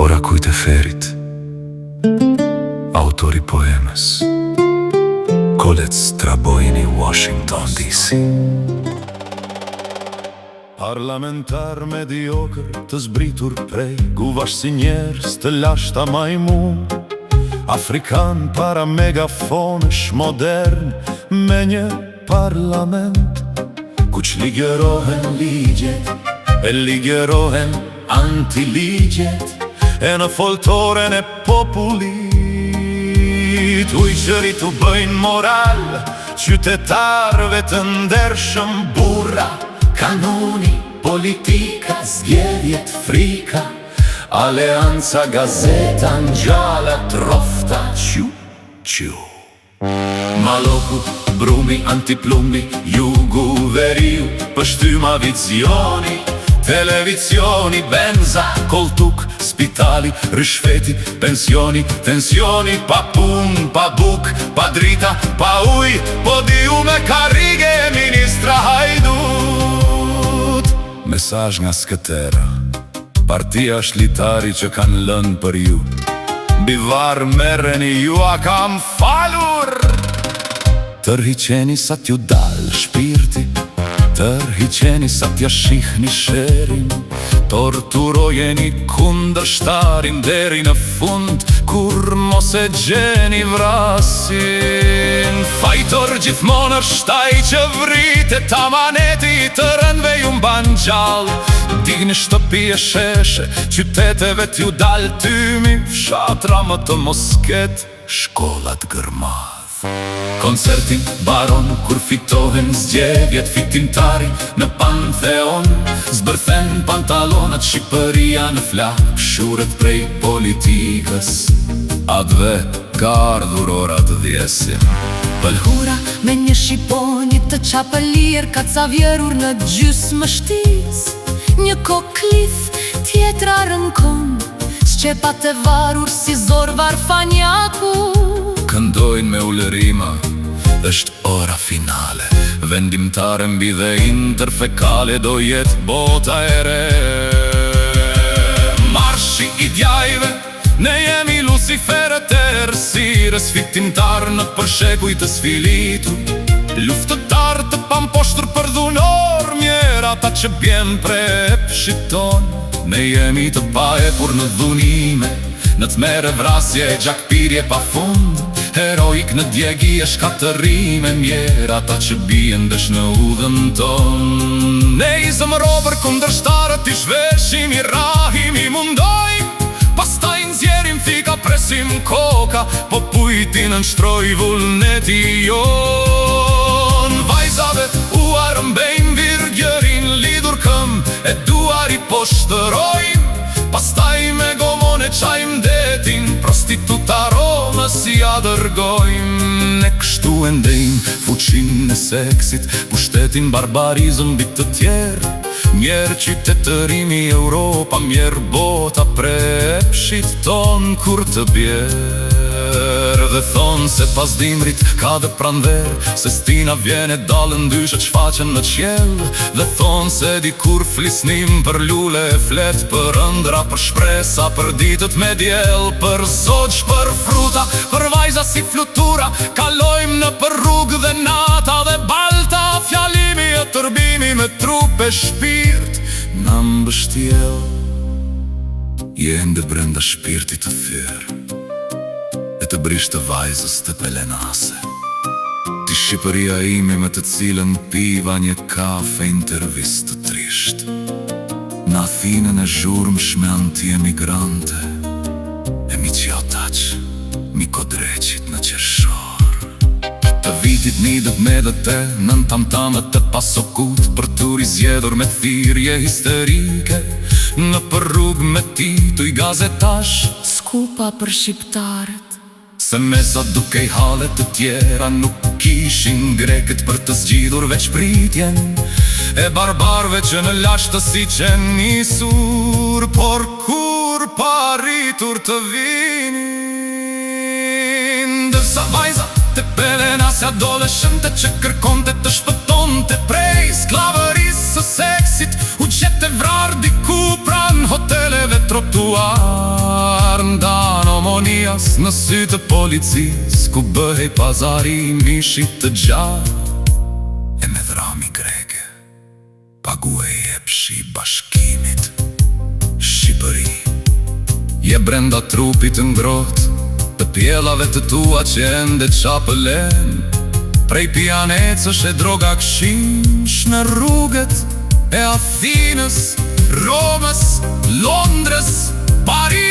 Ora kujt e ferit, autori poemës Colette Straboni, Washington DC. Parlamentar mediokër të zbritur prej guvash si njerëz të lashta majmun, afrikan para megafonësh modern me një parlament ku çligerohen ligjet e ligerohen antiligjet e në foltoren e popullit ujqërit u bëjnë moral qytetarve të ndershëm, burra, kanuni, politika, zgjedhjet, frika, aleanca, gazeta, ngjalla, trofta, qu. Maloku, brumi, antiplumbi, jugu, veriu, pështyma, vizioni, televizioni, benza, koltuk, spitali, rishfeti, pensioni, tensioni, pa pun, pa buk, pa drita, pa uj, podiume, karrige, ministra hajdut. Mesazh nga skëtera, partia shlitari që kanë lënë për ju, bivar merreni ju a kam falur. Tërhiqeni sa t'ju dal shpirti, tërhiqeni sa t'ja shihni sherin, torturojeni kundërshtarin deri në fund, kur mos e gjeni vrasin. Fajtor gjithmonë është ai që vritet, tamaneti të rëndve ju mban gjallë. Digni shtëpi e sheshe, qyteteve t'ju dal tymi, fshatra më të mosket, shkollat gërmadh. Koncertin baron kur fitohen zgjedhjet, fitimtari në Pantheon zbërthen pantalonat, Shqipëria në flak, shuret prej politikës, atve ka ardhur ora të dhjesim. Pëlhura me një shqiponjit të qapëlir, ka ca vjerur në gjysmë shtis, një koklith tjetra rënkon, shqepat e varur si zor varfanjaku. Këndojnë me ulërima, është ora finale, vendimtare mbi dhe interfekale, do jetë bota e re. Marshi i djajve, ne jemi luciferët e errësirës, fitimtar në përshekuj të sfilitur, luftëtar të pamposhtër për dhunor, mjera ata që bjen prepshit ton. Ne jemi të paepur në dhunime, në t'mere vrasje e gjakpirje pa fund, heroik në djegi e shkatërime, mjera ata që bien dësh në udhën ton. Ne i zëmërobër kundërshtarët, i shveshim, i rahim, i mundojm, pastaj nxjerrim thika, presim koka, po pujtin në nshtroj vullneti jon. Vajzave u arëmbejm virgjërin, lidur këm e duar i poshtërojm, pastaj me gomon e qajm detin, prostitutarona si ja dërgojm. Ne kështu e ndejm fuqin e seksit, pushtetin barbarizëm bit të tjerë, mjerë qytetërimi Europa, mjerë bota prepshit ton kur të bjerë. Dhe thonë se pas dimrit ka dhe pranver, se stina vjene dalën dyshe qfaqen në qjell. Dhe thonë se dikur flisnim për lule e flet, për ëndra, për shpresa, për ditët me djel, për zogj, për fruta, për vajza si flutura, kalojmë në për rrugë dhe nata dhe balta, fjalimi e tërbimi me trup e shpirt na mbështjell. Jende brenda shpirtit të thyrë, e të brisht të vajzës të pelenase, ti Shqipëria ime me të cilën piva një kafe intervist të trisht. Në Athinën e zhurmshme anti emigrante, e mi qjotaq, mi kodreqit në qershor. Të vitit nidët me dhe te, nën tamtamët të pasokut, për turi zjedhur me thirje histerike, në për rrug me tituj gazetash, skupa për shqiptarët. Se mesa duke i halet të tjera nuk kishin greket për të zgjidhur veç pritjen e barbarve që në lashtësi që nisur, por kur paritur të vinin. Dërsa vajza të pelenase adoleshente që kërkonte të shpëtonte prej sklavërisë së seksit, u gjete vrar diku pran hoteleve trotuar. mafjas në sy të policis, ku bëhej pazari i mishit të gjarë. E me dhrami greke paguaj epshi bashkimit Shqipëri. Je brenda trupit të ngrohtë, të pjellave të tua që ende qapëlen. Prej pianecësh e droga këshinsh në rrugët e Athinës, Romës, Londrës, Paris.